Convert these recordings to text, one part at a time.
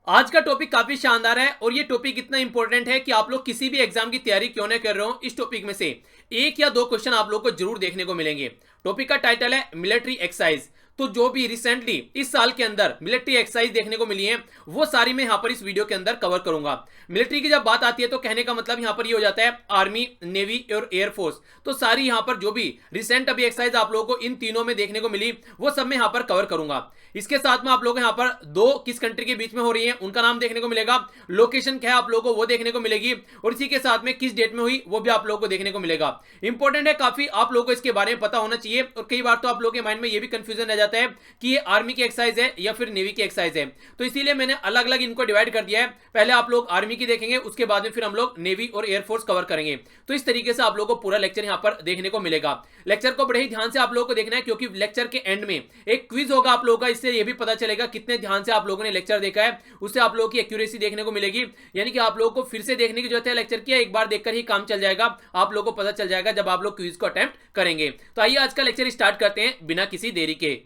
आज का टॉपिक काफी शानदार है और ये टॉपिक इतना इंपॉर्टेंट है कि आप लोग किसी भी एग्जाम की तैयारी क्यों ना कर रहे हो, इस टॉपिक में से एक या दो क्वेश्चन आप लोग को जरूर देखने को मिलेंगे। टॉपिक का टाइटल है मिलिट्री एक्सरसाइज। तो जो भी रिसेंटली इस साल के अंदर मिलिट्री एक्सरसाइज देखने को मिली है वो सारी मैं यहां पर इस वीडियो के अंदर कवर करूंगा। मिलिट्री की जब बात आती है तो कहने का मतलब यहां पर ये हो जाता है आर्मी, नेवी और एयरफोर्स। तो सारी यहां पर जो भी रिसेंट अभी एक्सरसाइज आप लोगों को इन तीनों में देखने को मिली वो सब मैं यहां पर कवर करूंगा। इसके साथ में आप लोग यहां पर दो किस कंट्री के बीच में हो रही है उनका नाम देखने को मिलेगा, लोकेशन क्या है आप लोगों को वो देखने को मिलेगी और इसी के साथ में किस डेट में हुई वो भी आप लोगों को देखने को मिलेगा। इंपॉर्टेंट है काफी, आप लोगों को इसके बारे में पता होना चाहिए। और कई बार तो आप लोगों के माइंड में ये भी कंफ्यूजन रह जाता है कि ये आर्मी की एक्सरसाइज है या फिर नेवी की एक्सरसाइज है, तो इसीलिए मैंने अलग अलग इनको डिवाइड कर दिया है। पहले आप लोग आर्मी की देखेंगे, उसके बाद में फिर हम लोग नेवी और एयरफोर्स कवर करेंगे। तो इस तरीके से आप लोगों को पूरा लेक्चर यहां पर देखने को मिलेगा। लेक्चर को बड़े ही ध्यान से आप लोगों को देखना है क्योंकि लेक्चर के एंड में एक क्विज होगा आप लोगों का, इससे यह भी पता चलेगा कितने ध्यान से आप लोगों ने लेक्चर देखा है, उससे आप लोगों की एक्यूरेसी देखने को मिलेगी। यानी कि आप लोगों को फिर से देखने की जरूरत है लेक्चर की, एक बार देखकर ही काम चल जाएगा, आप लोगों को पता चल जाएगा जब आप लोग क्विज को अटेम्प्ट करेंगे। तो आइए आज का लेक्चर स्टार्ट करते हैं बिना किसी देरी के।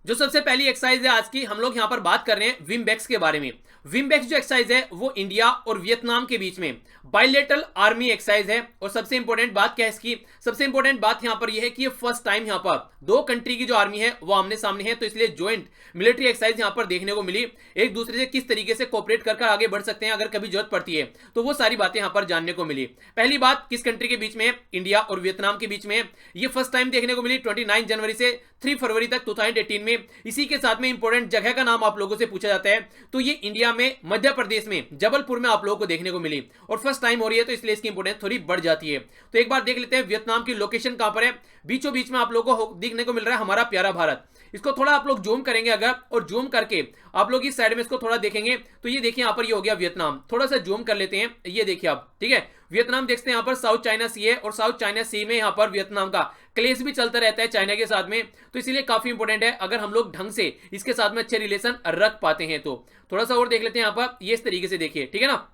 जो सबसे पहली एक्सरसाइज है आज की, हम लोग यहां पर बात कर रहे हैं विमबैक्स के बारे में। विमबैक्स जो एक्सरसाइज है वो इंडिया और वियतनाम के बीच में बायलेटरल आर्मी एक्सरसाइज है। और सबसे इंपॉर्टेंट बात क्या है इसकी, सबसे इंपॉर्टेंट बात यहां पर यह है कि ये फर्स्ट टाइम यहां पर दो कंट्री की जो आर्मी है वो आमने सामने है, तो इसलिए ज्वाइंट मिलिट्री एक्सरसाइज यहां पर देखने को मिली। एक दूसरे से किस तरीके से कोऑपरेट कर आगे बढ़ सकते हैं अगर कभी जरूरत पड़ती है, तो वो सारी बातें यहां पर जानने को मिली। पहली बात किस कंट्री के बीच में है, इंडिया और वियतनाम के बीच में। ये फर्स्ट टाइम देखने को मिली 29 जनवरी से 3 फरवरी तक 2018 में। इसी के साथ में इंपॉर्टेंट जगह का नाम आप लोगों से पूछा जाता है, तो ये इंडिया में मध्य प्रदेश में जबलपुर में आप लोगों को देखने को मिली और फर्स्ट टाइम हो रही है, तो इसलिए इसकी इंपॉर्टेंस थोड़ी बढ़ जाती है। तो एक बार देख लेते हैं वियतनाम की लोकेशन कहां पर है। बीचों बीच में आप लोगों को देखने को मिल रहा है हमारा प्यारा भारत। इसको थोड़ा आप लोग जूम करेंगे अगर, और जूम करके आप लोग इस साइड में इसको थोड़ा देखेंगे तो ये देखिए यहां पर ये हो गया वियतनाम। थोड़ा सा जूम कर लेते हैं, ये देखिए आप, ठीक है। वियतनाम देखते हैं यहां पर साउथ चाइना सी है और साउथ चाइना सी में यहां पर वियतनाम का क्लेश भी चलता रहता है चाइना के साथ में, तो इसीलिए काफी इंपॉर्टेंट है अगर हम लोग ढंग से इसके साथ में अच्छे रिलेशन रख पाते हैं। तो थोड़ा सा और देख लेते हैं यहां पर, ये इस तरीके से देखिए, ठीक है ना।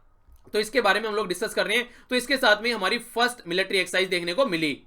तो इसके बारे में हम लोग डिस्कस कर रहे हैं, तो इसके साथ में हमारी फर्स्ट मिलिट्री एक्सरसाइज देखने को मिली।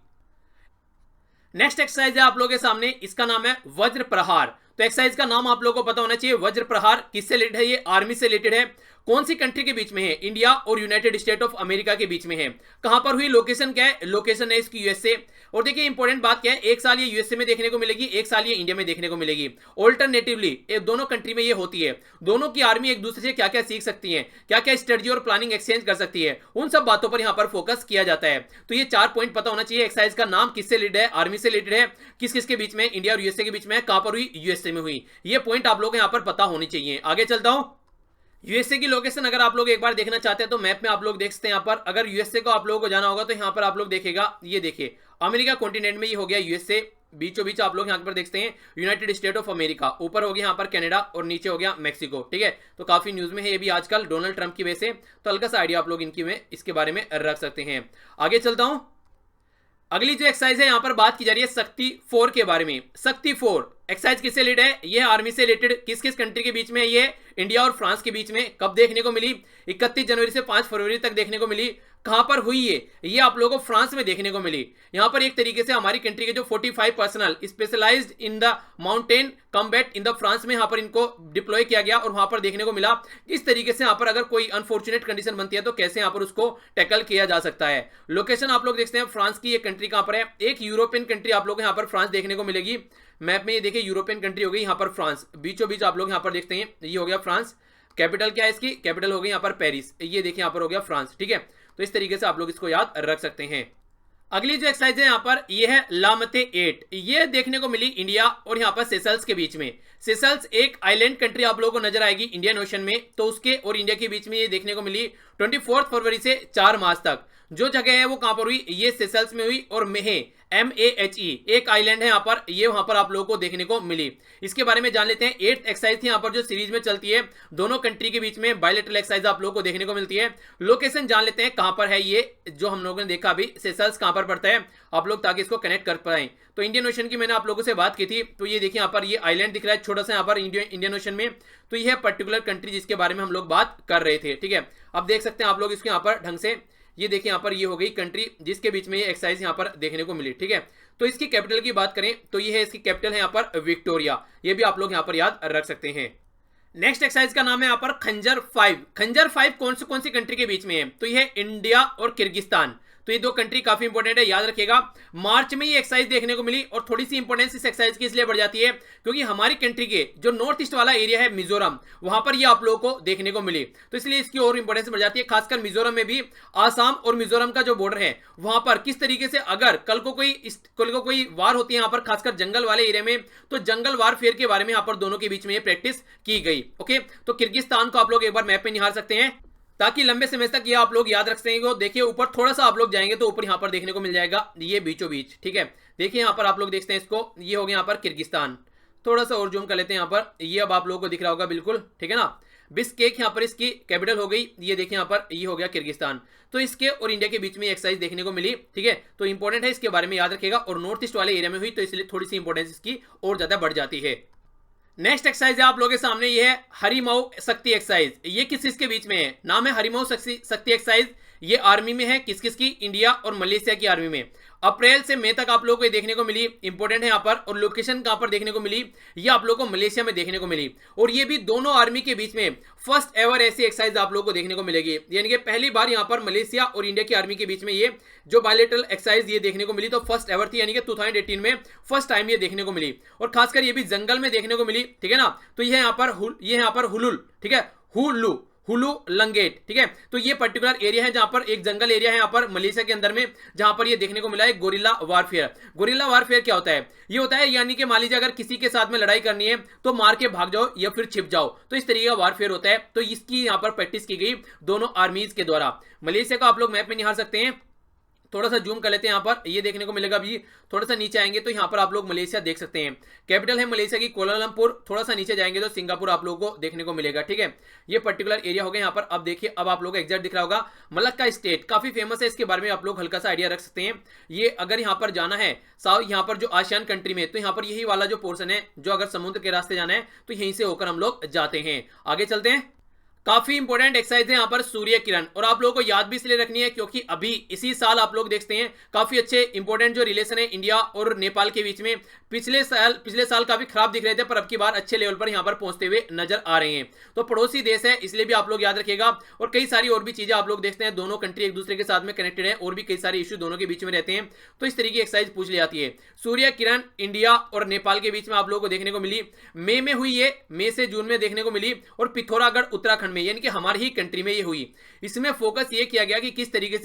नेक्स्ट एक्सरसाइज है आप लोगों के सामने, इसका नाम है वज्र प्रहार। तो एक्सरसाइज का नाम आप लोगों को पता होना चाहिए, वज्र प्रहार किससे रिलेटेड है, ये आर्मी से रिलेटेड है। कौन सी कंट्री के बीच में है, इंडिया और यूनाइटेड स्टेट ऑफ अमेरिका के बीच में है। कहां पर हुई, लोकेशन क्या है, लोकेशन है इसकी यूएसए। और देखिए इंपॉर्टेंट बात क्या है, एक साल ये यूएसए में देखने को मिलेगी, एक साल ये इंडिया में देखने को मिलेगी। ऑल्टरनेटिवली दोनों कंट्री में ये होती है। दोनों की आर्मी एक दूसरे से क्या क्या सीख सकती है, क्या क्या स्ट्रेटजी और प्लानिंग एक्सचेंज कर सकती है, उन सब बातों पर यहां पर फोकस किया जाता है। तो ये 4 पॉइंट पता होना चाहिए। एक्सरसाइज का नाम किससे रिलेटेड है, आर्मी से रिलेटेड है, किस किस के बीच में, इंडिया और यूएसए के बीच में, कहां पर हुई, यूएसए में हुई। ये पॉइंट आप लोग यहां पर पता होनी चाहिए। आगे चलता हूं। यूएसए की लोकेशन अगर आप लोग एक बार देखना चाहते हैं तो मैप में आप लोग देख सकते हैं। यहाँ पर अगर यूएसए को आप लोगों को जाना होगा तो यहाँ पर आप लोग देखेगा, ये देखिए अमेरिका कॉन्टिनेंट में ये हो गया यूएसए, बीचों बीच आप लोग यहाँ पर देखते हैं यूनाइटेड स्टेट ऑफ अमेरिका, ऊपर हो गया यहाँ पर कनाडा और नीचे हो गया मैक्सिको, ठीक है। तो काफी न्यूज में है ये भी आजकल डोनाल्ड ट्रंप की वजह से, तो हल्का सा आइडिया आप लोग इनकी में इसके बारे में रख सकते हैं। आगे चलता हूं। अगली जो एक्सरसाइज है यहाँ पर बात की जा रही है शक्ति 4 के बारे में। शक्ति 4 एक्सरसाइज किससे रिलेटेड है, ये आर्मी से रिलेटेड। किस किस कंट्री के बीच में, ये इंडिया और फ्रांस के बीच में। कब देखने को मिली, 31 जनवरी से 5 फरवरी तक देखने को मिली। कहां पर हुई ये आप लोगों को फ्रांस में देखने को मिली। यहां पर एक तरीके से हमारी कंट्री के जो 45 personnel specialised in the mountain combat in the France में यहां पर इनको डिप्लॉय किया गया और वहां पर देखने को मिला इस तरीके से यहां पर अगर कोई अनफॉर्चुनेट कंडीशन बनती है तो कैसे यहां पर उसको टैकल किया जा सकता है। लोकेशन आप लोग देखते हैं फ्रांस की, ये कंट्री कहां पर है, एक यूरोपियन कंट्री आप लोग को यहां पर फ्रांस देखने को मिलेगी। मैप में ये देखिए यूरोपियन कंट्री हो गई यहाँ पर फ्रांस, बीचों बीच आप लोग यहाँ पर देखते हैं ये हो गया फ्रांस। कैपिटल क्या है इसकी, कैपिटल हो गई यहाँ पर पेरिस, ये देखिए यहाँ पर हो गया फ्रांस, ठीक है। तो इस तरीके से आप लोग इसको याद रख सकते हैं। अगली जो एक्सरसाइज है यहाँ पर ये है लामते 8, ये देखने को मिली इंडिया और यहाँ पर सेशल्स के बीच में। सेशल्स एक आइलैंड कंट्री आप लोगों को नजर आएगी इंडियन ओशन में, तो उसके और इंडिया के बीच में ये देखने को मिली 24 फरवरी से 4 मार्च तक। जो जगह है वो कहां पर हुई, ये सेशल्स में हुई और मेहे MAHE एक आइलैंड है यहाँ पर, ये वहां पर आप लोगों को देखने को मिली। इसके बारे में जान लेते हैं। 8 एक्सरसाइज थी यहाँ पर जो सीरीज में चलती है, दोनों कंट्री के बीच में बायलेटरल एक्सरसाइज आप लोगों को देखने को मिलती है। लोकेशन जान लेते हैं कहां पर है, ये जो हम लोगों ने देखा अभी सेशल्स कहां पर पड़ता है आप लोग, ताकि इसको कनेक्ट कर पाए। तो इंडियन ओशन की मैंने आप लोगों से बात की थी, तो ये देखिए यहाँ पर ये आइलैंड दिख रहा है छोटा सा यहाँ पर इंडियन ओशन में, तो ये है पर्टिकुलर कंट्री जिसके बारे में हम लोग बात कर रहे थे, ठीक है। अब देख सकते हैं आप लोग इसको यहाँ पर ढंग से, ये देखिए यहाँ पर ये हो गई कंट्री जिसके बीच में ये एक्सरसाइज यहाँ पर देखने को मिली, ठीक है। तो इसकी कैपिटल की बात करें तो ये है, इसकी कैपिटल है यहाँ पर विक्टोरिया, ये भी आप लोग यहाँ पर याद रख सकते हैं। नेक्स्ट एक्सरसाइज का नाम है यहाँ पर खंजर 5। खंजर 5 कौन सी कंट्री के बीच में है? तो ये है इंडिया और किर्गिस्तान। तो ये दो कंट्री काफी इंपॉर्टेंट है, याद रखिएगा। मार्च में ये एक्सरसाइज देखने को मिली और थोड़ी सी इंपॉर्टेंस इस एक्सरसाइज की इसलिए बढ़ जाती है क्योंकि हमारी कंट्री के जो नॉर्थ ईस्ट वाला एरिया है मिजोरम, वहां पर ये आप लोगों को देखने को मिली, तो इसलिए इसकी और इंपॉर्टेंस बढ़ जाती है। खासकर मिजोरम में भी आसाम और मिजोरम का जो बॉर्डर है वहां पर किस तरीके से अगर कल को कोई वार होती है यहाँ पर, खासकर जंगल वाले एरिया में, तो जंगल वारफेयर के बारे में यहाँ पर दोनों के बीच में ये प्रैक्टिस की गई। ओके, तो किर्गिस्तान को आप लोग एक बार मैप में निहार सकते हैं ताकि लंबे समय तक ये आप लोग याद रख सकेंगे। देखिए ऊपर थोड़ा सा आप लोग जाएंगे तो ऊपर यहाँ पर देखने को मिल जाएगा ये बीचों बीच, ठीक है। देखिए यहाँ पर आप लोग देखते हैं इसको, ये हो गया यहाँ पर किर्गिस्तान। थोड़ा सा और जूम कर लेते हैं यहाँ पर, ये अब आप लोगों को दिख रहा होगा बिल्कुल, ठीक है ना। बिश्केक यहाँ पर इसकी कैपिटल हो गई, ये देखिए यहाँ पर ये हो गया किर्गिस्तान। तो इसके और इंडिया के बीच में एक्सरसाइज देखने को मिली, ठीक है। तो इंपॉर्टेंट है, इसके बारे में याद रखिएगा। और नॉर्थ ईस्ट वाले एरिया में हुई तो इसलिए थोड़ी सी इंपॉर्टेंस इसकी और ज्यादा बढ़ जाती है। नेक्स्ट एक्सरसाइज है आप लोगों के सामने, ये है हरिमऊ शक्ति एक्सरसाइज। ये किस के बीच में है? नाम है हरिमऊ शक्ति एक्सरसाइज। ये आर्मी में है, किस की? इंडिया और मलेशिया की आर्मी में। अप्रैल से मई तक आप लोगों को ये देखने को मिली, इंपॉर्टेंट है यहाँ पर। और लोकेशन कहां पर देखने को मिली? ये आप लोगों को मलेशिया में देखने को मिली। और ये भी दोनों आर्मी के बीच में फर्स्ट एवर ऐसी एक्सरसाइज आप लोगों को देखने को मिलेगी, यानी कि पहली बार यहाँ पर मलेशिया और इंडिया की आर्मी के बीच में ये जो बायलैटरल एक्सरसाइज ये देखने को मिली, तो फर्स्ट एवर थी, यानी कि 2018 में फर्स्ट टाइम ये देखने को मिली। और खासकर ये भी जंगल में देखने को मिली, ठीक है ना। तो ये यहाँ पर हुलुल, ठीक है, हुलू लंगेट, ठीक है। तो ये पर्टिकुलर एरिया है जहां पर एक जंगल एरिया है यहाँ पर मलेशिया के अंदर में, जहां पर ये देखने को मिला है गोरिल्ला वारफेयर। गोरिल्ला वारफेयर क्या होता है? ये होता है यानी कि मान लीजिए अगर किसी के साथ में लड़ाई करनी है तो मार के भाग जाओ या फिर छिप जाओ, तो इस तरीके का वारफेयर होता है। तो इसकी यहाँ पर प्रैक्टिस की गई दोनों आर्मीज के द्वारा। मलेशिया को आप लोग मैप में निहार सकते हैं, थोड़ा सा जूम कर लेते हैं, यहाँ पर ये देखने को मिलेगा। अभी थोड़ा सा नीचे आएंगे तो यहाँ पर आप लोग मलेशिया देख सकते हैं। कैपिटल है मलेशिया की कोलालमपुर। थोड़ा सा नीचे जाएंगे तो सिंगापुर आप लोगों को देखने को मिलेगा, ठीक है। ये पर्टिकुलर एरिया हो गया यहाँ पर। अब देखिए, अब आप लोगों को एग्जैक्ट दिख रहा होगा मलक्का स्टेट, काफी फेमस है, इसके बारे में आप लोग हल्का सा आइडिया रख सकते हैं। ये अगर यहाँ पर जाना है यहाँ पर जो आसियान कंट्री में, तो यहाँ पर यही वाला जो पोर्शन है, जो अगर समुद्र के रास्ते जाना है तो यहीं से होकर हम लोग जाते हैं। आगे चलते हैं। काफी इंपॉर्टेंट एक्सरसाइज है यहाँ पर सूर्य किरण, और आप लोगों को याद भी इसलिए रखनी है क्योंकि अभी इसी साल आप लोग देखते हैं काफी अच्छे इंपॉर्टेंट जो रिलेशन है इंडिया और नेपाल के बीच में, पिछले साल काफी खराब दिख रहे थे, पर अब की बार अच्छे लेवल पर यहाँ पर पहुंचते हुए नजर आ रहे हैं। तो पड़ोसी देश है, इसलिए भी आप लोग याद रखिएगा। और कई सारी और भी चीजें आप लोग देखते हैं, दोनों कंट्री एक दूसरे के साथ में कनेक्टेड है और भी कई सारे इश्यू दोनों के बीच में रहते हैं, तो इस तरीके की एक्सरसाइज पूछ ली जाती है। सूर्य किरण इंडिया और नेपाल के बीच में आप लोगों को देखने को मिली, मई में हुई, ये मई से जून में देखने को मिली। और पिथौरागढ़ उत्तराखंड में, यानी कि हमारी ही कंट्री में ये हुई। इसमें फोकस ये किया गया कि किस तरीके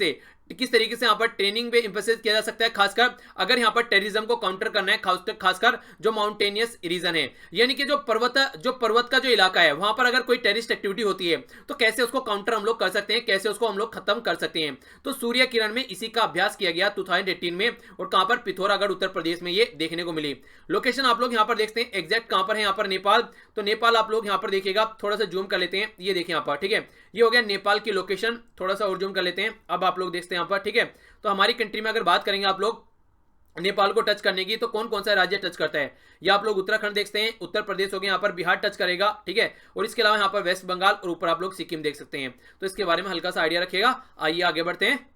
से यहाँ पर ट्रेनिंग पे एम्फेसिस किया जा सकता है, खासकर अगर यहाँ पर टेररिज्म को काउंटर करना है, खासकर जो माउंटेनियस रीजन है, यानी कि जो पर्वत का जो इलाका है, वहां पर अगर कोई टेररिस्ट एक्टिविटी होती है तो कैसे उसको काउंटर हम लोग कर सकते हैं, कैसे उसको हम लोग खत्म कर सकते हैं। तो सूर्य किरण में इसी का अभ्यास किया गया 2018 में, और कहां पर? पिथौरागढ़ उत्तर प्रदेश में ये देखने को मिली। लोकेशन आप लोग यहाँ पर देखते हैं एग्जैक्ट कहां पर है, यहाँ पर नेपाल। तो नेपाल आप लोग यहाँ पर देखिएगा, थोड़ा सा जूम कर लेते हैं, ये देखिए यहाँ पर, ठीक है। ये हो गया नेपाल की लोकेशन, थोड़ा सा और जूम कर लेते हैं। अब आप लोग देखते हैं यहाँ पर, ठीक है। तो हमारी कंट्री में अगर बात करेंगे आप लोग नेपाल को टच करने की, तो कौन कौन सा राज्य टच करता है? ये आप लोग उत्तराखंड देखते हैं, उत्तर प्रदेश हो गया, यहाँ पर बिहार टच करेगा, ठीक है। और इसके अलावा यहाँ पर वेस्ट बंगाल, और ऊपर आप लोग सिक्किम देख सकते हैं। तो इसके बारे में हल्का सा आइडिया रखिएगा। आइए आगे बढ़ते हैं।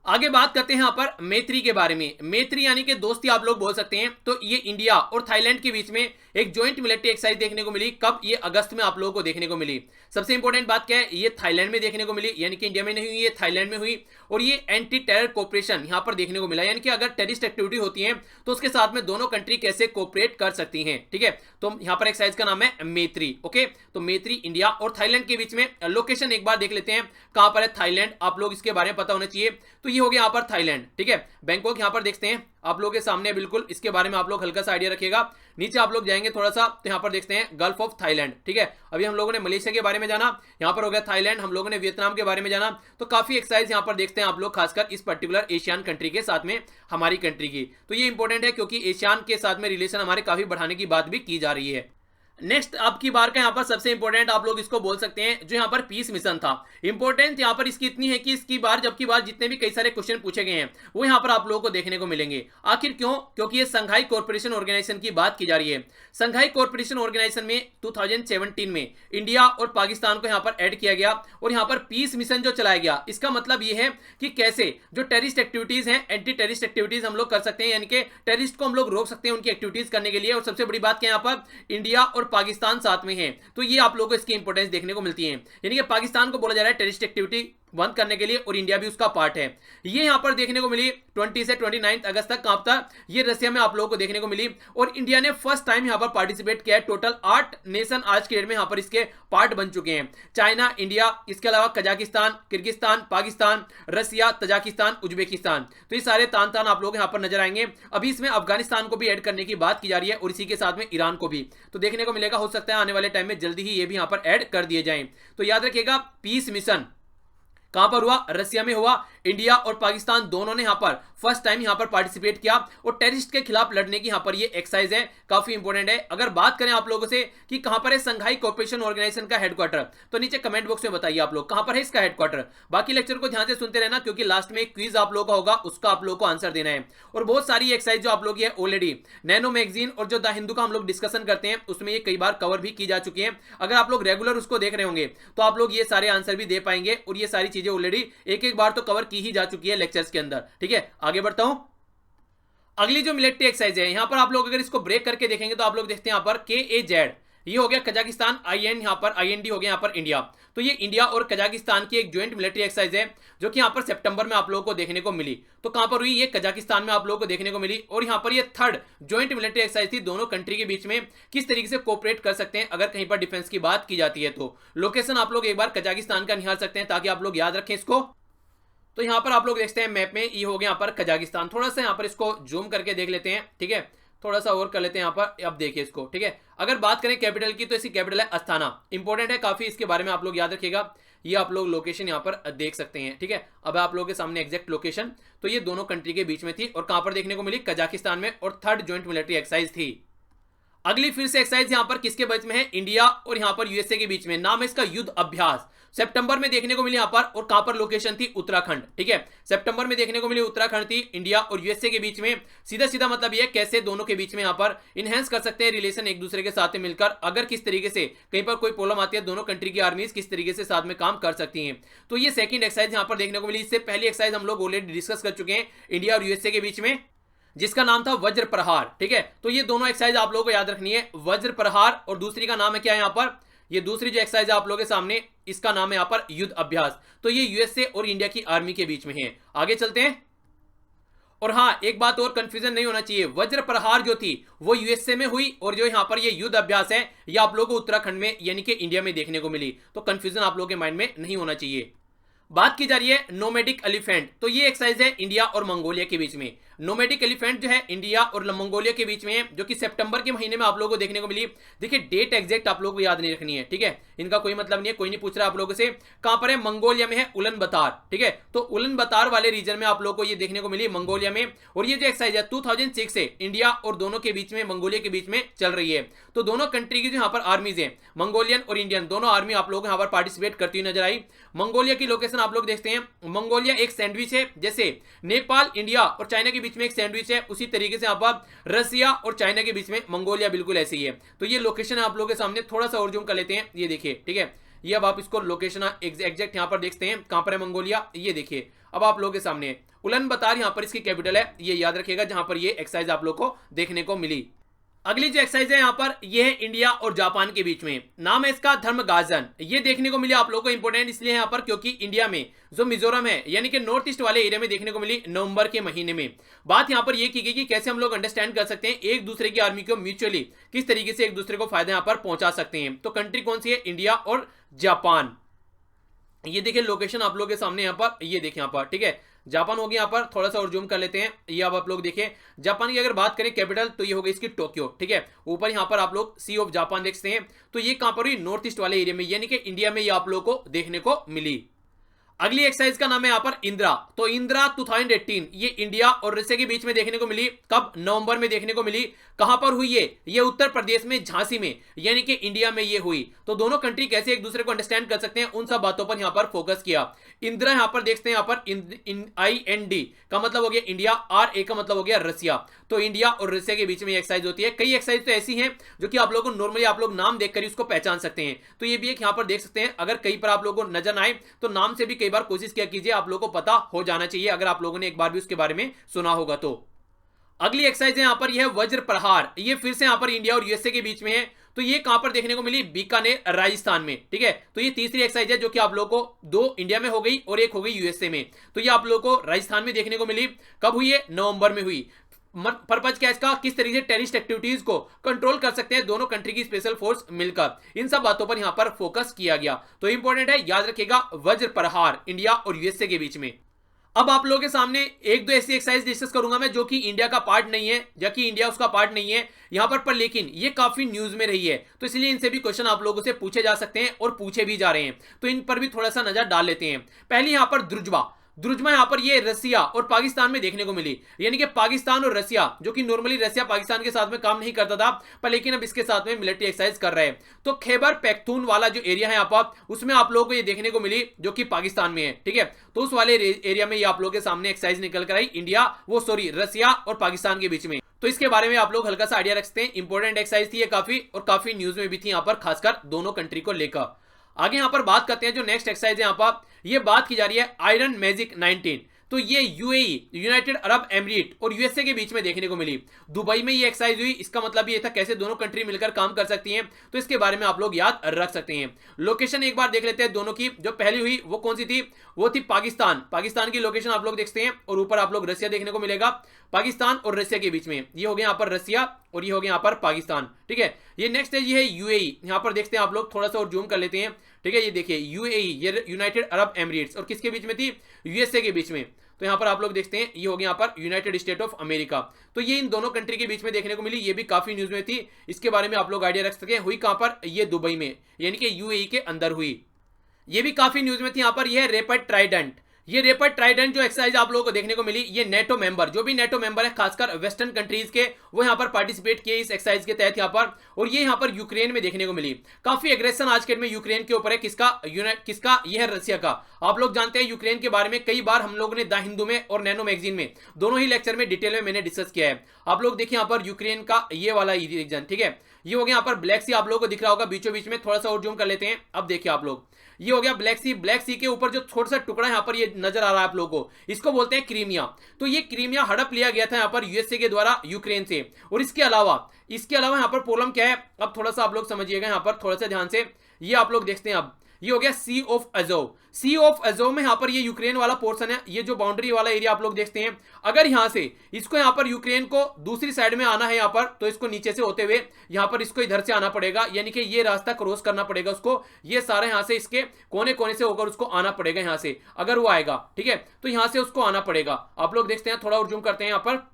आगे बात करते हैं यहाँ पर मैत्री के बारे में। मैत्री यानी कि दोस्ती आप लोग बोल सकते हैं। तो ये इंडिया और थाईलैंड के बीच में एक ज्वाइंट मिलिट्री एक्सरसाइज देखने को मिली। कब? ये अगस्त में आप लोगों को देखने को मिली। सबसे इंपॉर्टेंट बात क्या है? ये थाईलैंड में देखने को मिली, यानी कि इंडिया में नहीं हुई, ये थाईलैंड में हुई। और ये एंटी टेरर कोऑपरेशन यहाँ पर देखने को मिला, यानी कि अगर टेररिस्ट एक्टिविटी होती है तो उसके साथ में दोनों कंट्री कैसे कोऑपरेट कर सकती हैं, ठीक है। तो यहाँ पर एक्सरसाइज का नाम है मैत्री। ओके, तो मैत्री इंडिया और थाईलैंड के बीच में। लोकेशन एक बार देख लेते हैं कहां पर है थाईलैंड, आप लोग इसके बारे में पता होना चाहिए। तो ये हो गया यहाँ पर थाईलैंड, ठीक है। बैंकॉक यहाँ पर देखते हैं आप लोगों के सामने, बिल्कुल इसके बारे में आप लोग हल्का सा आइडिया रखिएगा। नीचे आप लोग जाएंगे थोड़ा सा तो यहाँ पर देखते हैं गल्फ ऑफ थाईलैंड, ठीक है। अभी हम लोगों ने मलेशिया के बारे में जाना, यहाँ पर हो गया थाईलैंड, हम लोगों ने वियतनाम के बारे में जाना। तो काफी एक्सरसाइज यहाँ पर देखते हैं आप लोग, खासकर इस पर्टिकुलर एशियन कंट्री के साथ में हमारी कंट्री की। तो ये इंपॉर्टेंट है क्योंकि एशियन के साथ में रिलेशन हमारे काफी बढ़ाने की बात भी की जा रही है। नेक्स्ट आपकी बार का यहाँ पर सबसे इंपॉर्टेंट आप लोग इसको बोल सकते हैं, जो यहाँ पर पीस मिशन था। इंपॉर्टेंट यहाँ पर इसकी इतनी है कि इसकी बार जबकि बार जितने भी कई सारे क्वेश्चन पूछे गए हैं वो यहाँ पर आप लोगों को देखने को मिलेंगे। आखिर क्यों? क्योंकि ये संघाई कॉर्पोरेशन ऑर्गेनाइजेशन की बात की जा रही है। संघाई कॉर्पोरेशन ऑर्गेनाइजेशन में 2017 में इंडिया और पाकिस्तान को यहाँ पर ऐड किया गया और यहाँ पर पीस मिशन जो चलाया गया, इसका मतलब ये है कि कैसे जो टेररिस्ट एक्टिविटीज हैं, एंटी टेररिस्ट एक्टिविटीज हम लोग कर सकते हैं, यानी कि टेररिस्ट को हम लोग रोक सकते हैं उनकी एक्टिविटीज करने के लिए। और सबसे बड़ी बात क्या है यहाँ पर, इंडिया और पाकिस्तान साथ में है, तो ये आप लोगों को इसकी इंपॉर्टेंस देखने को मिलती है। यानी कि पाकिस्तान को बोला जा रहा है टेररिस्ट एक्टिविटी बंद करने के लिए और इंडिया भी उसका पार्ट है। ये यहां पर देखने को मिली 20 से 29 अगस्त तक। कहां था ये? रसिया में आप लोगों को देखने को मिली और इंडिया ने फर्स्ट टाइम यहां पर पार्टिसिपेट किया है। टोटल 8 नेशन आज के डेट में यहां पर इसके पार्ट बन चुके हैं। चाइना, इंडिया, इसके अलावा कजाकिस्तान, किर्गिस्तान, पाकिस्तान, रसिया, तजाकिस्तान, उज्बेकिस्तान। तो ये सारे तान तान आप लोग यहां पर नजर आएंगे। अभी इसमें अफगानिस्तान को भी ऐड करने की बात की जा रही है और इसी के साथ में ईरान को भी। तो देखने को मिलेगा, हो सकता है आने वाले टाइम में जल्दी ही ये भी यहां पर ऐड कर दिए जाएं। तो याद रखिएगा, पीस मिशन कहां पर हुआ? रसिया में हुआ। इंडिया और पाकिस्तान दोनों ने यहां पर फर्स्ट टाइम यहां पर पार्टिसिपेट किया और टेररिस्ट के खिलाफ लड़ने की यहां पर ये एक्सरसाइज है, काफी इंपॉर्टेंट है। अगर बात करें आप लोगों से कि कहां पर है संघाई कोऑपरेशन ऑर्गेनाइजेशन का हेडक्वार्टर, तो नीचे कमेंट बॉक्स में बताइए आप लोग कहां पर है इसका हेडक्वार्टर। बाकी लेक्चर को ध्यान से सुनते रहना, क्योंकि लास्ट में एक क्विज आप लोगों का होगा, उसका आप लोगों को आंसर देना है। और बहुत सारी एक्सरसाइज जो आप लोग ये ऑलरेडी नैनो मैगजीन और जो द हिंदू का हम लोग डिस्कशन करते हैं उसमें ये कई बार कवर भी की जा चुकी है। अगर आप लोग रेगुलर उसको देख रहे होंगे तो आप लोग ये सारे आंसर भी दे पाएंगे और ये सारी चीजें ऑलरेडी एक एक बार तो कवर की ही जा चुकी है लेक्चर्स के अंदर। ठीक है, आगे बढ़ता हूं। अगली जो मिलिट्री एक्सरसाइज है, यहां पर आप लोग अगर इसको ब्रेक करके देखेंगे तो आप लोग देखते हैं यहां पर KAZ, ये हो गया कजाकिस्तान, IN यहां पर IND हो गया यहां पर इंडिया। तो ये इंडिया और कजाकिस्तान की एक ज्वाइंट मिलिट्री एक्सरसाइज है जो कि यहां पर सितंबर में आप लोगों को देखने को मिली। तो कहां पर हुई? ये कजाकिस्तान में आप लोगों को देखने को मिली और यहां पर ये थर्ड ज्वाइंट मिलिट्री एक्सरसाइज थी दोनों कंट्री के बीच में, किस तरीके से कोऑपरेट कर सकते हैं अगर कहीं पर डिफेंस की बात की जाती है। तो लोकेशन आप लोग एक बार कजाकिस्तान का निहार सकते हैं ताकि आप लोग याद रखें इसको। तो यहां पर आप लोग देखते हैं मैप में, ये हो गया यहां पर कजाकिस्तान। थोड़ा सा यहां पर इसको जूम करके देख लेते हैं। ठीक है, थोड़ा सा और कर लेते हैं यहां पर। अब देखिए इसको। ठीक है, अगर बात करें कैपिटल की तो इसकी कैपिटल है अस्थाना। इंपॉर्टेंट है काफी, इसके बारे में आप लोग याद रखिएगा। ये आप लोग लोकेशन यहां पर देख सकते हैं। ठीक है, अब आप लोगों के सामने एग्जैक्ट लोकेशन, तो ये दोनों कंट्री के बीच में थी और कहां पर देखने को मिली? कजाकिस्तान में, और थर्ड ज्वाइंट मिलिट्री एक्सरसाइज थी। अगली फिर से एक्सरसाइज यहां पर किसके बीच में है? इंडिया और यहां पर यूएसए के बीच में। नाम है इसका युद्ध अभ्यास। सितंबर में देखने को मिली यहां पर, और कहां पर लोकेशन थी? उत्तराखंड। ठीक है, सितंबर में देखने को मिली उत्तराखंड थी। इंडिया और यूएसए के बीच में सीधा सीधा मतलब यह कैसे दोनों के बीच में यहां पर इनहेंस कर सकते हैं रिलेशन एक दूसरे के साथ मिलकर, अगर किस तरीके से कहीं पर कोई प्रॉब्लम आती है दोनों कंट्री की आर्मीज किस तरीके से साथ में काम कर सकती हैं। तो ये सेकंड एक्सरसाइज यहां पर देखने को मिली। इससे पहली एक्सरसाइज हम लोग ऑलरेडी डिस्कस कर चुके हैं इंडिया और यूएसए के बीच में, जिसका नाम था वज्र प्रहार। ठीक है, तो ये दोनों एक्सरसाइज आप लोगों को याद रखनी है, वज्र प्रहार, और दूसरी का नाम है क्या यहां पर? ये दूसरी जो एक्सरसाइज है आप लोगों के सामने, इसका नाम है यहां पर युद्ध अभ्यास। तो ये यूएसए और इंडिया की आर्मी के बीच में है। आगे चलते हैं। और हां, एक बात और कंफ्यूजन नहीं होना चाहिए, वज्र प्रहार जो थी वो यूएसए में हुई और जो यहां पर ये युद्ध अभ्यास है ये आप लोगों को उत्तराखंड में यानी कि इंडिया में देखने को मिली। तो कंफ्यूजन आप लोगों के माइंड में नहीं होना चाहिए। बात की जा रही है नोमैडिक एलिफेंट, तो ये एक्सरसाइज है इंडिया और मंगोलिया के बीच में। नोमैडिक एलिफेंट जो है इंडिया और मंगोलिया के बीच में है, जो कि सितंबर के महीने में आप लोगों को देखने को मिली। देखिए डेट एग्जैक्ट आप लोगों को याद नहीं रखनी है। ठीक है, इनका कोई मतलब नहीं है, कोई नहीं पूछ रहा आप लोगों से। कहां पर है? मंगोलिया में है, उलन बतार। ठीक है, तो उलन बतार वाले रीजन में आप लोगों को ये देखने को मिली मंगोलिया में। और ये जो एक्सरसाइज है 2006 से इंडिया और दोनों के बीच में, मंगोलिया के बीच में चल रही है। तो दोनों कंट्री की जो यहाँ पर आर्मीज है, मंगोलियन और इंडियन दोनों आर्मी आप लोग यहाँ पर पार्टिसिपेट करती हुई नजर आई। मंगोलिया की लोकेशन आप लोग देखते हैं, मंगोलिया एक सैंडविच है, जैसे नेपाल, इंडिया और चाइना के बीच में एक सैंडविच है, उसी तरीके से यहाँ पर रसिया और चाइना के बीच में मंगोलिया बिल्कुल ऐसी ही है। तो ये लोकेशन आप लोगों के सामने, थोड़ा सा और जूम कर लेते हैं, ये देखिए। ठीक है, ये अब आप इसको लोकेशन एग्जैक्ट यहाँ पर देखते हैं कहां पर है मंगोलिया। ये देखिए अब आप लोगों के सामने उलन बतार यहाँ पर इसकी कैपिटल है, ये याद रखिएगा, जहां पर ये एक्सरसाइज आप लोग को देखने को मिली। अगली जो एक्सरसाइज है यहाँ पर, ये है इंडिया और जापान के बीच में। नाम है इसका धर्मगाजन। ये देखने को मिली आप लोगों को, इंपोर्टेंट इसलिए यहाँ पर क्योंकि इंडिया में जो मिजोरम है यानी कि नॉर्थ ईस्ट वाले एरिया में देखने को मिली नवंबर के महीने में। बात यहाँ पर ये की गई कि कैसे हम लोग अंडरस्टैंड कर सकते हैं एक दूसरे की आर्मी को म्यूचुअली किस तरीके से एक दूसरे को फायदा यहाँ पर पहुंचा सकते हैं। तो कंट्री कौन सी है? इंडिया और जापान। ये देखिए लोकेशन आप लोगों के सामने यहाँ पर, ये देखिए यहाँ पर। ठीक है, जापान हो गया यहाँ पर, थोड़ा सा और जूम कर लेते हैं। ये अब आप लोग देखिए जापान की अगर बात करें कैपिटल तो ये हो गई इसकी टोक्यो। ठीक है, ऊपर यहाँ पर आप लोग सी ऑफ जापान देखते हैं। तो ये कहां पर हुई? नॉर्थ ईस्ट वाले एरिया में, यानी कि इंडिया में ये आप लोगों को देखने को मिली। अगली एक्सरसाइज का नाम है यहाँ पर इंदिरा। तो इंदिरा 2018 ये इंडिया और रसिया के बीच में देखने को मिली। कब? नवंबर में देखने को मिली। कहां पर हुई ये उत्तर प्रदेश में, झांसी में, यानी कि इंडिया में ये हुई। तो दोनों कंट्री कैसे एक दूसरे को अंडरस्टैंड कर सकते हैं उन सब बातों पर यहां पर फोकस किया। इंदिरा यहां पर देखते हैं, यहां पर IND का मतलब हो गया इंडिया, RA का मतलब हो गया रसिया। तो इंडिया और रसिया के बीच में एक्सरसाइज होती है। कई एक्सरसाइज तो ऐसी हैं जो कि आप लोगों को नॉर्मली आप लोग नाम देखकर ही उसको पहचान सकते हैं। तो ये भी एक यहां पर देख सकते हैं, अगर कहीं पर आप लोगों को नजर आए तो नाम से भी कई बार कोशिश किया कीजिए, आप लोगों को पता हो जाना चाहिए अगर आप लोगों ने एक बार भी उसके बारे में सुना होगा तो। अगली एक्सरसाइज है यहां पर, यह है वज्र प्रहार। ये फिर से यहां पर इंडिया और यूएसए के बीच में है। तो ये कहां पर देखने को मिली, बीकानेर राजस्थान में। ठीक है, तो ये तीसरी एक्सरसाइज है जो कि आप लोगों को 2 इंडिया में हो गई और एक हो गई यूएसए में। तो ये आप लोगों को राजस्थान में देखने को मिली। कब हुई है, नवंबर में हुई। पर्पज क्या है इसका, किस तरीके से टेररिस्ट एक्टिविटीज को कंट्रोल कर सकते हैं दोनों कंट्री की स्पेशल फोर्स मिलकर, इन सब बातों पर यहां पर फोकस किया गया। तो इंपॉर्टेंट है, याद रखिएगा, वज्र प्रहार इंडिया और यूएसए के बीच में। अब आप लोगों के सामने एक दो ऐसी एक्सरसाइज डिस्कस करूंगा मैं जो कि इंडिया का पार्ट नहीं है, जबकि इंडिया उसका पार्ट नहीं है यहां पर लेकिन ये काफी न्यूज में रही है, तो इसलिए इनसे भी क्वेश्चन आप लोगों से पूछे जा सकते हैं और पूछे भी जा रहे हैं, तो इन पर भी थोड़ा सा नजर डाल लेते हैं। पहली यहां पर द्रुजमा यहां पर ये रसिया और पाकिस्तान में देखने को मिली, यानी कि पाकिस्तान और रसिया, जो कि नॉर्मली रसिया पाकिस्तान के साथ में काम नहीं करता था, पर लेकिन अब इसके साथ में मिलिट्री एक्सरसाइज कर रहे हैं। तो खैबर पैख्तून वाला जो एरिया है यहाँ पर, उसमें आप लोगों को ये देखने को मिली जो कि पाकिस्तान में है। ठीक है, तो उस वाले एरिया में ये आप लोगों के सामने एक्सरसाइज निकल कर आई रसिया और पाकिस्तान के बीच में। तो इसके बारे में आप लोग हल्का सा आइडिया रखते हैं। इंपॉर्टेंट एक्सरसाइज थी ये काफी, और काफी न्यूज में भी थी यहाँ पर, खासकर दोनों कंट्री को लेकर। आगे यहां पर बात करते हैं, जो नेक्स्ट एक्सरसाइज है यहां पर ये बात की जा रही है आयरन मैजिक 19। तो ये यूएई, यूनाइटेड अरब एमिरेट और यूएसए के बीच में देखने को मिली। दुबई में ये एक्सरसाइज हुई, इसका मतलब ये था कैसे दोनों कंट्री मिलकर काम कर सकती हैं, तो इसके बारे में आप लोग याद रख सकते हैं। लोकेशन एक बार देख लेते हैं दोनों की। जो पहली हुई वो कौन सी थी, वो थी पाकिस्तान की लोकेशन आप लोग देखते हैं, और ऊपर आप लोग रसिया देखने को मिलेगा। पाकिस्तान और रसिया के बीच में ये हो गया यहाँ पर रसिया, और ये हो गया यहाँ पर पाकिस्तान। ठीक है, ये नेक्स्ट है, ये है यूएई। यहाँ पर देखते हैं आप लोग, थोड़ा सा और जूम कर लेते हैं। ठीक है, ये देखिए यूएई, ये यूनाइटेड अरब एमिरेट्स, और किसके बीच में थी, यूएसए के बीच में। तो यहां पर आप लोग देखते हैं, ये हो गया यहाँ पर यूनाइटेड स्टेट ऑफ अमेरिका। तो ये इन दोनों कंट्री के बीच में देखने को मिली, ये भी काफी न्यूज में थी, इसके बारे में आप लोग आइडिया रख सके। हुई कहां पर, ये दुबई में, यानी कि यूएई के अंदर हुई। ये भी काफी न्यूज में थी यहाँ पर, ये है रेपिड ट्राइडेंट। ये रेपिड ट्राइडेंट जो एक्सरसाइज आप लोगों को देखने को मिली, ये नेटो मेंबर, जो भी नेटो मेंबर है खासकर वेस्टर्न कंट्रीज के, वो यहाँ पर पार्टिसिपेट किए इस एक्सरसाइज के तहत यहाँ पर। और ये यहाँ पर यूक्रेन में देखने को मिली। काफी एग्रेशन आज के डेट में यूक्रेन के ऊपर है, किसका, ये है रसिया का। आप लोग जानते हैं यूक्रेन के बारे में कई बार हम लोगों ने द हिंदू में और नैनो मैगजीन में, दोनों ही लेक्चर में डिटेल में मैंने डिस्कस किया है। आप लोग देखिए यहाँ पर यूक्रेन का ये वाला रीजन। ठीक है, ये हो गया यहाँ पर ब्लैक सी, आप लोगों को दिख रहा होगा बीचों बीच में। थोड़ा सा और जूम कर लेते हैं, अब देखिए आप लोग, ये हो गया ब्लैक सी। ब्लैक सी के ऊपर जो छोटा सा टुकड़ा यहाँ पर ये नजर आ रहा है आप लोगों को, इसको बोलते हैं क्रीमिया। तो ये क्रीमिया हड़प लिया गया था यहाँ पर यूएसए के द्वारा यूक्रेन से। और इसके अलावा यहाँ पर प्रॉब्लम क्या है, अब थोड़ा सा आप लोग समझिएगा यहाँ पर, थोड़ा सा ध्यान से। ये आप लोग देखते हैं, अब ये हो गया sea of Azov. Sea of Azov में यहाँ पर ये यूक्रेन वाला पोर्शन है, ये जो बाउंड्री वाला एरिया आप लोग देखते हैं। अगर यहाँ से इसको यहाँ पर यूक्रेन को दूसरी साइड में आना है यहाँ पर, तो इसको नीचे से होते हुए यहाँ पर इसको इधर से आना पड़ेगा, यानी कि ये रास्ता क्रॉस करना पड़ेगा उसको। ये सारा यहाँ से इसके कोने कोने से होकर उसको आना पड़ेगा यहाँ से, अगर वो आएगा। ठीक है, तो यहाँ से उसको आना पड़ेगा। आप लोग देखते हैं, थोड़ा और जूम करते हैं यहाँ पर,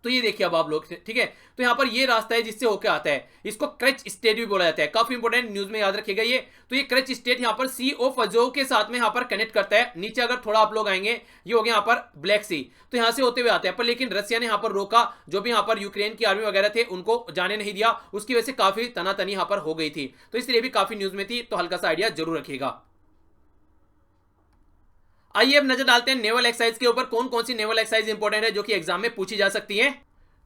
तो ये देखिए अब आप लोग, ठीक है, तो यहाँ पर ये रास्ता है जिससे होकर आता है, इसको क्रच स्टेट भी बोला जाता है। काफी इंपोर्टेंट, न्यूज में याद रखिएगा ये। तो ये क्रच स्टेट यहाँ पर सी ऑफ अजोव के साथ में यहाँ पर कनेक्ट करता है। नीचे अगर थोड़ा आप लोग आएंगे, ये हो गया यहाँ पर ब्लैक सी, तो यहाँ से होते हुए आता है, पर लेकिन रसिया ने यहाँ पर रोका। जो भी यहाँ पर यूक्रेन की आर्मी वगैरह थे उनको जाने नहीं दिया, उसकी वजह से काफी तनातनी यहाँ पर हो गई थी। तो इसलिए भी काफी न्यूज में थी, तो हल्का सा आइडिया जरूर रखिएगा। आइए अब नजर डालते हैं नेवल एक्सरसाइज के ऊपर, कौन कौन सी नेवल एक्सरसाइज इंपॉर्टेंट है जो कि एग्जाम में पूछी जा सकती है।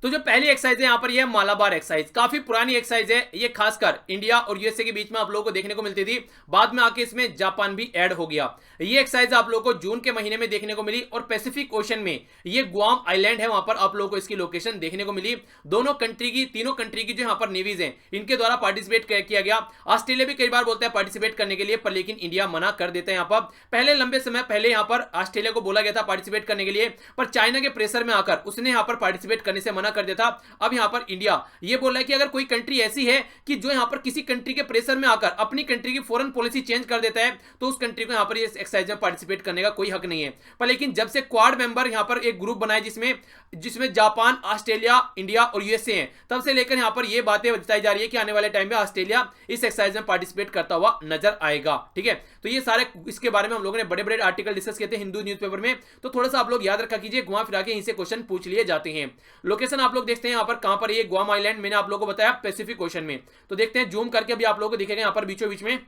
तो जो पहली एक्सरसाइज है यहाँ पर, ये मालाबार एक्सरसाइज। काफी पुरानी एक्सरसाइज है ये, खासकर इंडिया और यूएसए के बीच में आप लोगों को देखने को मिलती थी। बाद में आके इसमें जापान भी ऐड हो गया। ये एक्सरसाइज आप लोगों को जून के महीने में देखने को मिली, और पैसिफिक ओशन में ये गुआम आइलैंड है, वहां पर आप लोगों को इसकी लोकेशन देखने को मिली। दोनों कंट्री की, तीनों कंट्री की जो यहाँ पर नेवीज है, इनके द्वारा पार्टिसिपेट किया गया। ऑस्ट्रेलिया भी कई बार बोलता है पार्टिसिपेट करने के लिए, पर लेकिन इंडिया मना कर देता है यहाँ पर। पहले लंबे समय पहले यहाँ पर ऑस्ट्रेलिया को बोला गया था पार्टिसिपेट करने के लिए, पर चाइना के प्रेशर में आकर उसने यहाँ पर पार्टिसिपेट करने से मना कर दिया था। अब यहां पर इंडिया ये बोल रहा है कि अगर कोई कंट्री ऐसी है कि जो यहां पर किसी कंट्री के प्रेशर में आकर अपनी कंट्री की फॉरेन पॉलिसी चेंज कर देता है, तो उस कंट्री को यहां पर इस एक्सरसाइज में पार्टिसिपेट करने का कोई हक नहीं है। पर लेकिन जब से क्वाड मेंबर यहां पर एक ग्रुप बनाए जिसमें जापान, ऑस्ट्रेलिया, इंडिया और यूएसए हैं, तब से लेकर यहां पर ये बातें बताई जा रही है कि आने वाले टाइम में ऑस्ट्रेलिया इस एक्सरसाइज में पार्टिसिपेट करता हुआ नजर आएगा। ठीक है, तो ये सारे इसके बारे में हम लोगों ने बड़े बड़े आर्टिकल डिस्कस किए थे हिंदू न्यूज़पेपर में, तो थोड़ा सा आप लोग याद रखा कीजिए, घुमा फिरा के इनसे क्वेश्चन पूछ लिए जाते हैं। लोकेशन आप लोग देखते हैं यहाँ पर, कहां पर ये गुआम आइलैंड, मैंने आप लोगों को बताया पैसिफिक ओशन में। तो देखते हैं जूम करके, अभी आप लोगों को दिखेगा यहाँ पर बीचों बीच में,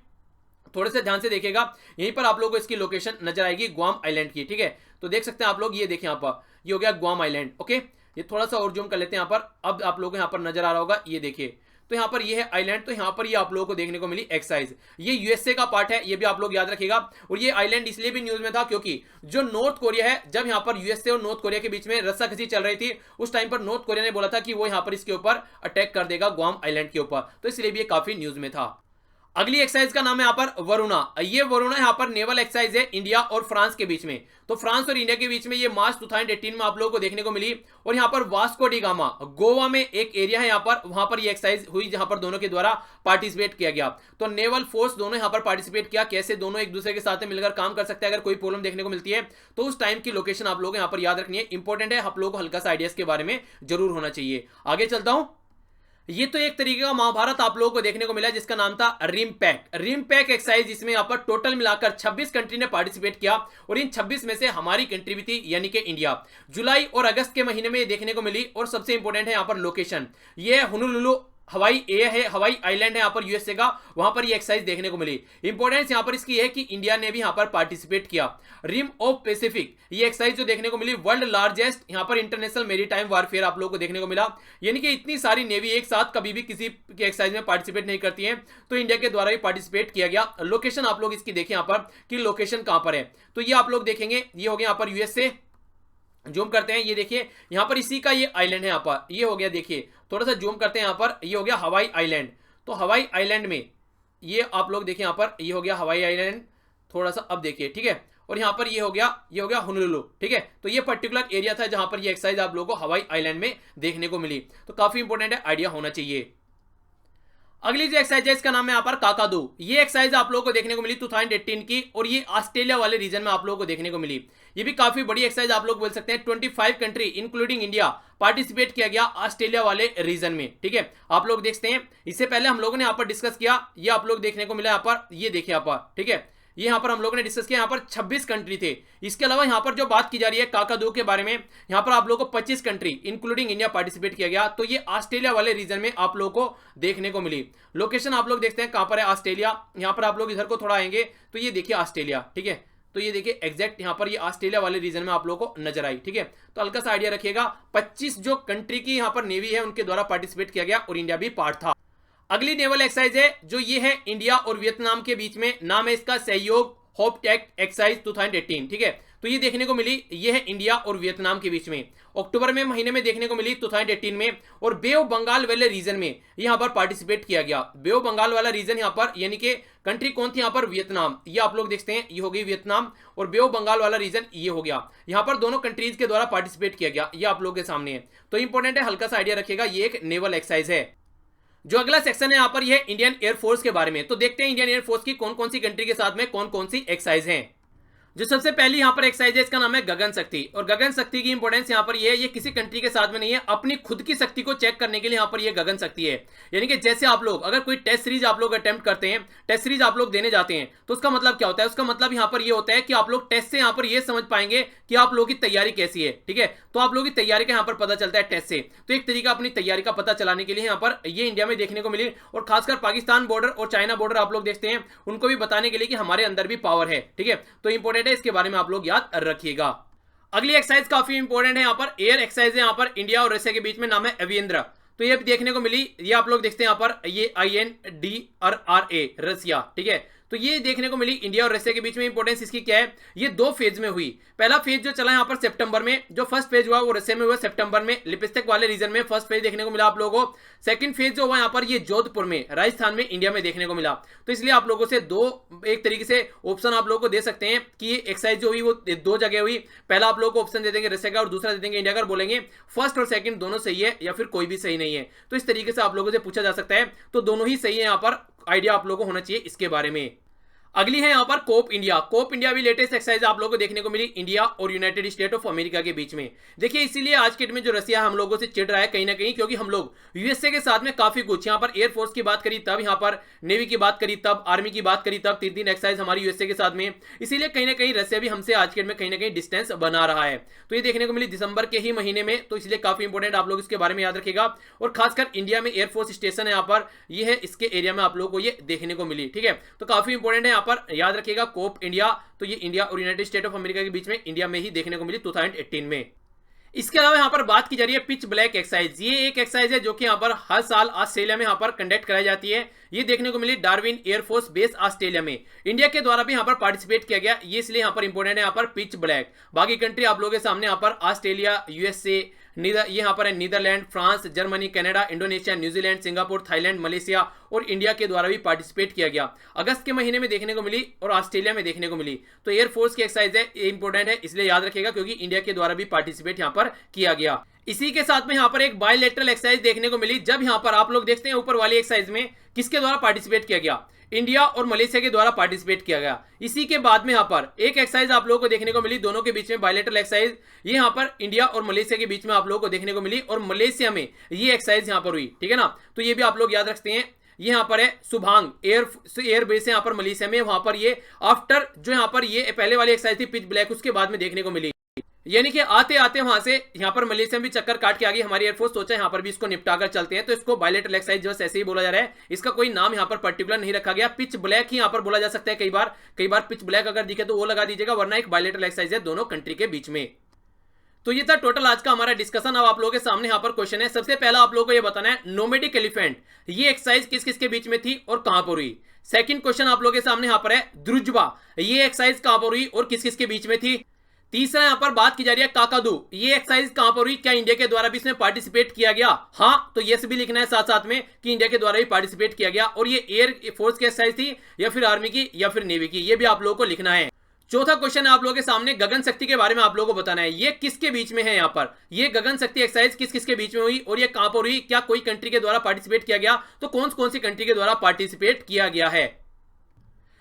थोड़े से ध्यान से देखिएगा, यहीं पर आप लोगों को इसकी लोकेशन नजर आएगी गुआम आइलैंड की। ठीक है, तो देख सकते हैं आप लोग, ये देखें यहाँ पर, ये हो गया गुआम आइलैंड। ओके, ये थोड़ा सा और जूम कर लेते हैं यहाँ पर, अब आप लोगों को यहाँ पर नजर आ रहा होगा, ये देखिए। तो यहाँ पर ये है आइलैंड, तो यहाँ पर ये आप लोगों को देखने को मिली एक्सरसाइज। ये यूएसए का पार्ट है, ये भी आप लोग याद रखिएगा। और ये आइलैंड इसलिए भी न्यूज में था क्योंकि जो नॉर्थ कोरिया है, जब यहाँ पर यूएसए और नॉर्थ कोरिया के बीच में रस्साकसी चल रही थी, उस टाइम पर नॉर्थ कोरिया ने बोला था कि वो यहाँ पर इसके ऊपर अटैक कर देगा ग्वाम आइलैंड के ऊपर, तो इसलिए भी ये काफी न्यूज में था। अगली एक्सरसाइज का नाम है यहाँ पर वरुणा। ये वरुणा यहाँ पर नेवल एक्सरसाइज है इंडिया और फ्रांस के बीच में। तो फ्रांस और इंडिया के बीच में ये मार्च 2018 में आप लोगों को देखने को मिली। और यहाँ पर वास्को डी गामा गोवा में एक एरिया है यहाँ पर, वहां पर ये एक्सरसाइज हुई जहां पर दोनों के द्वारा पार्टिसिपेट किया गया। तो नेवल फोर्स दोनों यहाँ पर पार्टिसिपेट किया, कैसे दोनों एक दूसरे के साथ मिलकर काम कर सकते हैं अगर कोई प्रॉब्लम देखने को मिलती है। तो उस टाइम की लोकेशन आप लोग यहाँ पर याद रखनी है, इंपॉर्टेंट है, आप लोग को हल्का सा आइडियाज के बारे में जरूर होना चाहिए। आगे चलता हूं। ये तो एक तरीके का महाभारत आप लोगों को देखने को मिला जिसका नाम था रिमपैक एक्सरसाइज। इसमें यहाँ पर टोटल मिलाकर 26 कंट्री ने पार्टिसिपेट किया और इन 26 में से हमारी कंट्री भी थी यानी कि इंडिया। जुलाई और अगस्त के महीने में ये देखने को मिली। और सबसे इंपॉर्टेंट है यहाँ पर लोकेशन, ये होनोलुलु हवाई आइलैंड है यहाँ पर यूएसए का, वहां पर ये एक्सरसाइज देखने को मिली। इंपॉर्टेंस यहाँ पर इसकी है कि इंडिया ने भी यहाँ पर पार्टिसिपेट किया। रिम ऑफ पैसिफिक ये एक्सरसाइज जो देखने को मिली, वर्ल्ड लार्जेस्ट यहाँ पर इंटरनेशनल मेरीटाइम वारफेयर आप लोगों को देखने को मिला। यानी कि इतनी सारी नेवी एक साथ कभी भी किसी के एक्सरसाइज में पार्टिसिपेट नहीं करती है, तो इंडिया के द्वारा भी पार्टिसिपेट किया गया। लोकेशन आप लोग इसकी देखें यहाँ पर कि लोकेशन कहां पर है, तो ये आप लोग देखेंगे, ये हो गया यहाँ पर यूएसए। जूम करते हैं, ये देखिए यहाँ पर इसी का ये आइलैंड है, यहाँ पर ये हो गया, देखिए थोड़ा सा जूम करते हैं, यहाँ पर ये हो गया हवाई आइलैंड। तो हवाई आइलैंड में ये आप लोग देखिए, यहाँ पर ये हो गया हवाई आइलैंड, थोड़ा सा अब देखिए, ठीक है। और यहाँ पर ये हो गया होनोलुलु, ठीक है। तो ये पर्टिकुलर एरिया था जहां पर ये एक्सरसाइज आप लोगों को हवाई आइलैंड में देखने को मिली। तो काफी इंपॉर्टेंट है, आइडिया होना चाहिए। अगली जो एक्सरसाइज है इसका नाम है यहाँ पर काकादू। ये एक्सरसाइज आप लोगों को देखने को मिली 2018 की, और ये ऑस्ट्रेलिया वाले रीजन में आप लोगों को देखने को मिली। ये भी काफी बड़ी एक्सरसाइज आप लोग बोल सकते हैं। 25 कंट्री इंक्लूडिंग इंडिया पार्टिसिपेट किया गया ऑस्ट्रेलिया वाले रीजन में, ठीक है। आप लोग देखते हैं, इससे पहले हम लोगों ने यहाँ पर डिस्कस किया, ये आप लोग देखने को मिला यहाँ पर, ये देखिए यहाँ पर, ठीक है। ये यहाँ पर हम लोगों ने डिस्कस किया, यहाँ पर 26 कंट्री थे। इसके अलावा यहाँ पर जो बात की जा रही है काकादू के बारे में, यहाँ पर आप लोगों को 25 कंट्री इंक्लूडिंग इंडिया पार्टिसिपेट किया गया। तो ये ऑस्ट्रेलिया वाले रीजन में आप लोगों को देखने को मिली। लोकेशन आप लोग देखते हैं कहां पर है, ऑस्ट्रेलिया। यहाँ पर आप लोग इधर को थोड़ा आएंगे तो ये देखिए ऑस्ट्रेलिया, ठीक है। तो ये देखिए एग्जैक्ट यहाँ पर ये ऑस्ट्रेलिया वाले रीजन में आप लोगों को नजर आई, ठीक है। तो हल्का सा आइडिया रखिएगा, 25 जो कंट्री की यहाँ पर नेवी है उनके द्वारा पार्टिसिपेट किया गया और इंडिया भी पार्ट था। अगली नेवल एक्सरसाइज है जो ये है इंडिया और वियतनाम के बीच में, नाम है इसका सहयोग होप टेक एक्सरसाइज 2018, ठीक है। तो ये देखने को मिली, ये है इंडिया और वियतनाम के बीच में, अक्टूबर में महीने में देखने को मिली 2018 में। और बे ऑफ बंगाल वाले रीजन में यहां पर पार्टिसिपेट किया गया। बे ऑफ बंगाल वाला रीजन यहां पर, यानी कि कंट्री कौन थी यहाँ पर, वियतनाम। ये आप लोग देखते हैं, ये हो गई वियतनाम, और बे ऑफ बंगाल वाला रीजन ये हो गया। यहां पर दोनों कंट्रीज के द्वारा पार्टिसिपेट किया गया, ये आप लोग के सामने है। तो इंपॉर्टेंट है, हल्का सा आइडिया रखिएगा, ये एक नेवल एक्सरसाइज है। जो अगला सेक्शन है यहाँ पर, ये इंडियन एयरफोर्स के बारे में। तो देखते हैं इंडियन एयरफोर्स की कौन कौन सी कंट्री के साथ में कौन कौन सी एक्सरसाइज है। जो सबसे पहली यहाँ पर एक्सरसाइज है इसका नाम है गगन शक्ति। और गगन शक्ति की इंपॉर्टेंस यहाँ पर ये किसी कंट्री के साथ में नहीं है, अपनी खुद की शक्ति को चेक करने के लिए यहाँ पर ये गगन शक्ति है। यानी कि जैसे आप लोग अगर कोई टेस्ट सीरीज आप लोग अटेम्प्ट करते हैं, टेस्ट सीरीज आप लोग देने जाते हैं, तो उसका मतलब क्या होता है, उसका मतलब यहाँ पर ये होता है कि आप लोग टेस्ट से यहाँ पर ये समझ पाएंगे कि आप लोगों की तैयारी कैसी है, ठीक है। तो आप लोगों की तैयारी का यहाँ पर पता चलता है टेस्ट से। तो एक तरीका अपनी तैयारी का पता चलाने के लिए यहाँ पर ये इंडिया में देखने को मिली। और खासकर पाकिस्तान बॉर्डर और चाइना बॉर्डर आप लोग देखते हैं, उनको भी बताने के लिए कि हमारे अंदर भी पावर है, ठीक है। तो इंपॉर्टेंट है, इसके बारे में आप लोग याद रखिएगा। अगली एक्सरसाइज काफी इंपॉर्टेंट है, यहाँ पर एयर एक्सरसाइज है, यहाँ पर इंडिया और रशिया के बीच में, नाम है अवियंद्र। तो ये देखने को मिली, ये आप लोग देखते हैं यहाँ पर, ये INDRRA रसिया, ठीक है। तो ये देखने को मिली इंडिया और रशिया के बीच में। इंपॉर्टेंस इसकी क्या है, ये 2 फेज में हुई। पहला फेज जो चला यहाँ पर सितंबर में, जो फर्स्ट फेज हुआ वो रशिया में हुआ सितंबर में, लिपस्टिक वाले रीजन में फर्स्ट फेज देखने को मिला आप लोगों को। सेकंड फेज जो हुआ यहाँ पर, ये जोधपुर में, राजस्थान में, इंडिया में देखने को मिला। तो इसलिए आप लोगों से एक तरीके से ऑप्शन आप लोगों को दे सकते हैं कि ये एक्सरसाइज जो हुई वो 2 जगह हुई। पहला आप लोगों को ऑप्शन दे देंगे रशिया का और दूसरा दे देंगे इंडिया का, बोलेंगे फर्स्ट और सेकंड दोनों सही है या फिर कोई भी सही नहीं है। तो इस तरीके से आप लोगों से पूछा जा सकता है, तो दोनों ही सही है, यहाँ पर आइडिया आप लोगों को होना चाहिए इसके बारे में। अगली है यहाँ पर कोप इंडिया। कोप इंडिया भी लेटेस्ट एक्सरसाइज आप लोगों को देखने को मिली इंडिया और यूनाइटेड स्टेट ऑफ अमेरिका के बीच में। देखिए इसीलिए आज के डेट में जो रसिया हम लोगों से चिढ़ रहा है कहीं ना कहीं, क्योंकि हम लोग यूएसए के साथ में काफी कुछ, यहाँ पर एयरफोर्स की बात करी तब, यहाँ पर नेवी की बात करी तब, आर्मी की बात करी तब, 3 एक्सरसाइज हमारी यूएसए के साथ में। इसीलिए कहीं ना कहीं रसिया भी हमसे आज के डेट में कहीं ना कहीं डिस्टेंस बना रहा है। तो ये देखने को मिली दिसंबर के ही महीने में, तो इसलिए काफी इंपॉर्टेंट, आप लोग इसके बारे में याद रखिएगा। और खासकर इंडिया में एयरफोर्स स्टेशन है यहाँ पर, ये है, इसके एरिया में आप लोगों को ये देखने को मिली, ठीक है। तो काफी इंपॉर्टेंट है, यहाँ पर याद रखिएगा कोप इंडिया। तो ये इंडिया और यूनाइटेड स्टेट ऑफ अमेरिका के बीच में, इंडिया में ही देखने को मिली 2018 में। इसके अलावा यहाँ पर बात की जा रही है पिच ब्लैक एक्सरसाइज। ये एक एक्सरसाइज है जो कि यहाँ पर हर साल ऑस्ट्रेलिया में यहाँ पर कंडक्ट कराई जाती है। ये देखने को मिली डार्विन एयरफोर्स बेस ऑस्ट्रेलिया में। इंडिया के द्वारा भी यहाँ पर पार्टिसिपेट किया गया, ये इसलिए यहाँ पर इंपोर्टेंट है यहाँ पर पिच ब्लैक। बाकी कंट्री आप लोगों के सामने यहाँ पर ऑस्ट्रेलिया, यूएसए, ये यहाँ पर है Netherland, France, Germany, Canada, Indonesia, New Zealand, Singapore, Thailand, Malaysia और इंडिया के द्वारा भी पार्टिसिपेट किया गया। अगस्त के महीने में देखने को मिली और ऑस्ट्रेलिया में देखने को मिली। तो एयरफोर्स की एक्सरसाइज है, ये इंपॉर्टेंट है, इसलिए याद रखिएगा क्योंकि इंडिया के द्वारा भी पार्टिसिपेट यहाँ पर किया गया। इसी के साथ में यहाँ पर एक बायलैटरल एक्सरसाइज देखने को मिली, जब यहाँ पर आप लोग देखते हैं ऊपर वाली एक्सरसाइज में किसके द्वारा पार्टिसिपेट किया गया, इंडिया और मलेशिया के द्वारा पार्टिसिपेट किया गया। इसी के बाद में यहाँ पर एक एक्सरसाइज आप लोगों को देखने को मिली, दोनों के बीच में बायलैटरल एक्सरसाइज, ये यहाँ पर इंडिया और मलेशिया के बीच में आप लोगों को देखने को मिली और मलेशिया में ये एक्सरसाइज यहाँ पर हुई, ठीक है ना। तो ये भी आप लोग याद रखते हैं। ये यहाँ पर है सुभांग एयर बेस है यहाँ पर मलेशिया में, वहां पर ये आफ्टर जो यहाँ पर ये पहले वाली एक्सरसाइज थी पिच ब्लैक, उसके बाद में देखने को मिली। यानी कि आते आते वहां से यहाँ पर मलेशिया में भी चक्कर काट के आ गई हमारी एयरफोर्स, सोचा यहाँ पर भी इसको निपटाकर चलते हैं। तो इसको बायलैटरल एक्सरसाइज जस्ट ऐसे ही बोला जा रहा है, इसका कोई नाम यहाँ पर पर्टिकुलर नहीं रखा गया। पिच ब्लैक ही यहाँ पर बोला जा सकता है, कई बार पिच ब्लैक अगर दिखे तो वो लगा दीजिएगा, वरना एक बायलैटरल एक्सरसाइज है दोनों कंट्री के बीच में। तो ये था टोटल आज का हमारा डिस्कशन। अब आप लोगों के सामने यहाँ पर क्वेश्चन है। सबसे पहला आप लोगों को ये बताना है नोमैडिक एलिफेंट, ये एक्सरसाइज किस किस के बीच में थी और कहां पर हुई। सेकंड क्वेश्चन आप लोगों के सामने यहाँ पर है द्रुजबा, ये एक्सरसाइज कहां पर हुई और किस किस के बीच में थी। तीसरा यहाँ पर बात की जा रही है काकादू, ये एक्सरसाइज कहां पर हुई, क्या इंडिया के द्वारा भी इसमें पार्टिसिपेट किया गया। हाँ, तो यस भी लिखना है साथ साथ में कि इंडिया के द्वारा भी पार्टिसिपेट किया गया, और ये एयर फोर्स की एक्सरसाइज थी या फिर आर्मी की या फिर नेवी की, ये भी आप लोगों को लिखना है। चौथा क्वेश्चन है आप लोगों के सामने गगन शक्ति के बारे में आप लोगों को बताना है, ये किसके बीच में है। यहाँ पर ये गगन शक्ति एक्सरसाइज किस किस के बीच में हुई और ये कहां पर हुई, क्या कोई कंट्री के द्वारा पार्टिसिपेट किया गया, तो कौन सी कंट्री के द्वारा पार्टिसिपेट किया गया है।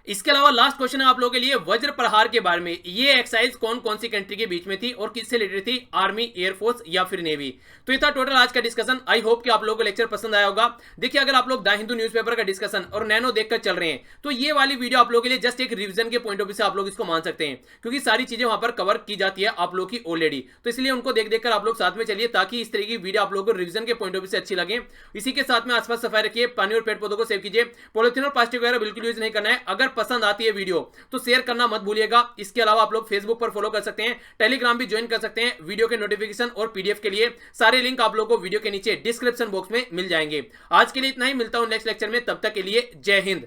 इसके अलावा लास्ट क्वेश्चन है आप लोगों के लिए वज्र प्रहार के बारे में, ये एक्सरसाइज कौन सी कंट्री के बीच में थी और किससे रिलेटेड थी, आर्मी, एयरफोर्स या फिर नेवी। तो ये था टोटल आज का डिस्कशन। आई होप कि आप लोगों को लेक्चर पसंद आया होगा। देखिए, अगर आप लोग द हिंदू न्यूज़पेपर का डिस्कशन और नैनो देखकर चल रहे हैं तो ये वाली वीडियो आप लोगों के लिए जस्ट एक रिविजन के पॉइंट ऑफ व्यू से आप लोग इसको मान सकते हैं, क्योंकि सारी चीजें वहां पर कवर की जाती है आप लोग की ऑलरेडी। तो इसलिए उनको देख देखकर आप लोग साथ में चलिए, ताकि इस तरह की वीडियो आप लोगों को रिविजन के पॉइंट ऑफ व्यू से अच्छी लगे। इसी के साथ में आसपास सफाई रखिए, पानी और पेड़ पौधों को सेव कीजिए, पॉलिथीन और प्लास्टिक वगैरह बिल्कुल यूज नहीं करना है। अगर पसंद आती है वीडियो तो शेयर करना मत भूलिएगा। इसके अलावा आप लोग फेसबुक पर फॉलो कर सकते हैं, टेलीग्राम भी ज्वाइन कर सकते हैं। वीडियो के नोटिफिकेशन और पीडीएफ के लिए सारे लिंक आप लोगों को वीडियो के नीचे डिस्क्रिप्शन बॉक्स में मिल जाएंगे। आज के लिए इतना ही, मिलता हूं नेक्स्ट लेक्चर में, तब तक के लिए जय हिंद।